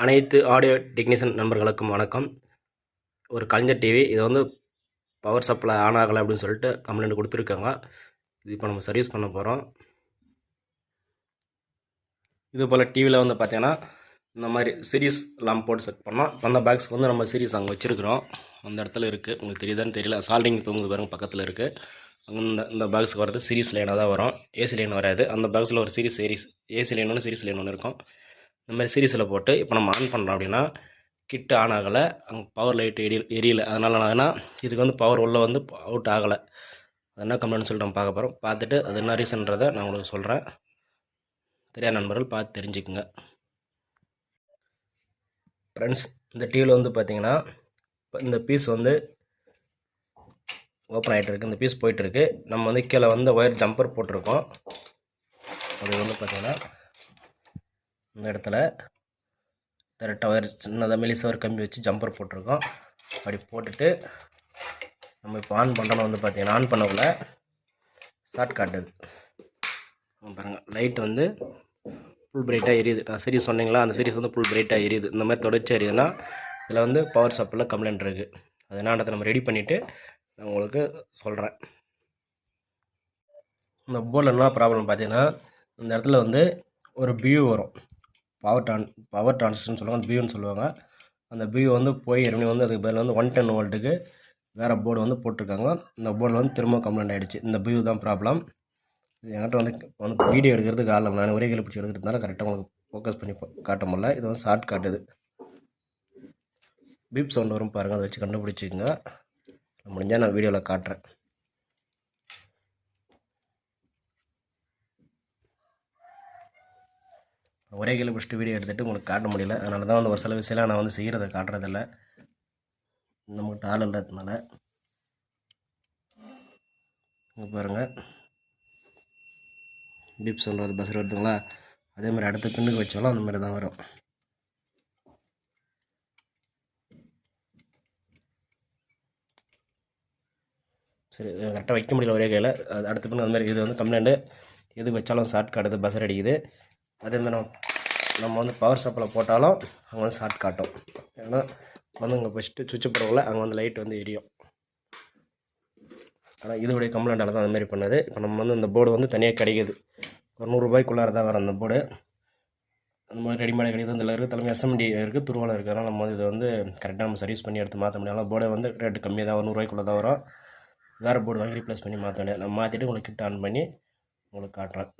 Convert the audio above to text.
அனைத்து audio technician நண்பர்களுக்கும் வணக்கம். ஒரு கலைஞர் டிவி இது வந்து பவர் சப்ளை ஆன் ஆகலை அப்படின்னு சொல்லிட்டு கம்ப்ளைண்ட் கொடுத்துருக்காங்க. இது இப்போ நம்ம சர்வீஸ் பண்ண போகிறோம். இது போல் டிவியில் வந்து பார்த்தீங்கன்னா இந்த மாதிரி சீரிஸ் லேம்ப் போட்டு செட் பண்ணோம். அந்த பாக்ஸ்க்கு வந்து நம்ம சீரிஸ் அங்கே வச்சுருக்கிறோம். அந்த இடத்துல இருக்குது, உங்களுக்கு தெரியுதான்னு தெரியல. சால்டிங் தூங்குது பாருங்க, பக்கத்தில் இருக்குது. அங்கே இந்த பாக்ஸுக்கு வரது சீரிஸ் லைனாக தான் வரும், ஏசி லைன் வராது. அந்த பாக்ஸில் ஒரு சீரிஸ் ஏசி லைன் ஒன்று, சீரிஸ் லைன் ஒன்று இருக்கும். இந்த மாதிரி சீரிஸில் போட்டு இப்போ நம்ம ஆன் பண்ணுறோம் அப்படின்னா கிட்ட ஆன் ஆகலை, அங்கே பவர் லைட் எரியலை. அதனால் என்னன்னா இதுக்கு வந்து பவர் உள்ளே வந்து அவுட் ஆகலை. அது என்ன கம்ப்ளைண்ட்னு சொல்லிட்டு நம்ம பார்க்க போகிறோம். பார்த்துட்டு அது என்ன ரீசன்றதை நான் உங்களுக்கு சொல்கிறேன். தெரியாத நண்பர்கள் பார்த்து தெரிஞ்சுக்குங்க. ஃப்ரெண்ட்ஸ், இந்த டிவியில் வந்து பார்த்தீங்கன்னா இந்த பீஸ் வந்து ஓப்பன் ஆகிட்டு இருக்குது, இந்த பீஸ் போயிட்டுருக்கு. நம்ம வந்து கீழே வந்து ஒயர் ஜம்பர் போட்டிருக்கோம். அது வந்து பார்த்திங்கன்னா இந்த இடத்துல டேரெக்டாக ஒயர் சின்னதாக மெலிசாக ஒரு கம்பி வச்சு ஜம்பர் போட்டிருக்கோம். அப்படி போட்டுட்டு நம்ம இப்போ ஆன் பண்ணுறோம். வந்து பார்த்திங்கன்னா ஆன் பண்ணக்குள்ள ஷார்ட் காட்டுது பாருங்கள். லைட் வந்து ஃபுல் பிரைட்டாக எரியுது. சரி சொன்னீங்களா, அந்த சீரிஸ் வந்து ஃபுல் பிரைட்டாக எரியுது. இந்த மாதிரி தொடர்ச்சி எரியுதுன்னா இதில் வந்து பவர் சப்ளையில் கம்ப்ளைண்ட் இருக்குது. அது என்னன்றதை நம்ம ரெடி பண்ணிவிட்டு நான் உங்களுக்கு சொல்கிறேன். இந்த போர்டில் என்ன ப்ராப்ளம் பார்த்தீங்கன்னா, இந்த இடத்துல வந்து ஒரு பியூ வரும், பவர் டிரான்சிஸ்டர்னு சொல்லுவாங்க, அந்த பியூன்னு சொல்லுவாங்க. அந்த பியூ வந்து போய் ஏற்கனவே வந்து அதுக்கு பதில் வந்து 110 வோல்ட்டுக்கு வேறு போர்டு வந்து போட்டிருக்காங்க. இந்த போர்டில் வந்து திரும்ப கம்ப்ளைண்ட் ஆகிடுச்சு. இந்த பியூ தான் ப்ராப்ளம். என்கிட்ட வந்து வீடியோ எடுக்கிறதுக்கு ஆள், நான் ஒரே கையில் பிடிச்சி எடுக்கிறதுனால கரெக்டாக உங்களுக்கு ஃபோக்கஸ் பண்ணி காட்ட முடியல. இது வந்து ஷார்ட் காட்டுது. பீப் சவுண்ட் வரும் பாருங்கள், அதை வச்சு கண்டுபிடிச்சிக்கோங்க. முடிஞ்சால் நான் வீடியோவில் காட்டுறேன். ஒரே கையில் பிடிச்சிட்டு வீடியோ எடுத்துகிட்டு உங்களுக்கு காட்ட முடியல. அதனால தான் வந்து ஒரு சில விஷயம்லாம் நான் வந்து செய்கிறத காட்டுறதில்ல, நம்மகிட்ட ஆள் இல்லாததுனால. இங்கே பாருங்கள், பீப் சவுண்ட் வருது, பஸ் வருதுங்களா? அதே மாதிரி அடுத்த பின்னுக்கு வச்சாலும் அந்த மாதிரி தான் வரும். சரி, கரெக்டாக வைக்க முடியல ஒரே கையில். அது அடுத்த பின்னு அந்த மாதிரி இது வந்து கம்ப்ளைண்ட்டு. எது வச்சாலும் ஷார்ட் காட்டுது, பஸ்ஸர் அடிக்குது. அதேமாதிரி நம்ம வந்து பவர் சப்ளை போட்டாலும் அங்கே வந்து ஷார்ட் காட்டும். ஏன்னா வந்து இங்கே ஃபஸ்ட்டு சுவிட்சு போடுறவங்கள அங்கே வந்து லைட் வந்து எரியும். ஆனால் இதோடைய கம்ப்ளைண்ட்டால் தான் அதுமாரி பண்ணுது. இப்போ நம்ம வந்து இந்த போர்டு வந்து தனியாக கிடைக்கிது, ஒரு 100 ரூபாய்க்குள்ளார தான் வரும் அந்த போர்டு. அந்த மாதிரி ரெடிமேடாக கிடையாது. இதில் இருக்குது தலைமை எஸ்எம்டி இருக்குது, துருவலம் இருக்குது. அதனால் நம்ம வந்து இதை வந்து கரெக்டாக நம்ம சர்வீஸ் பண்ணி எடுத்து மாற்ற முடியாது. போர்டை வந்து ரேட்டு கம்மியாக தான், 100 ரூபாய்க்குள்ளே தான் வரும். வேறு போர்டு வாங்கி ரீப்ளேஸ் பண்ணி மாற்ற முடியாது. நம்ம மாற்றிட்டு உங்களுக்கு கிட்ட ஆன் பண்ணி உங்களுக்கு காட்டுறேன்.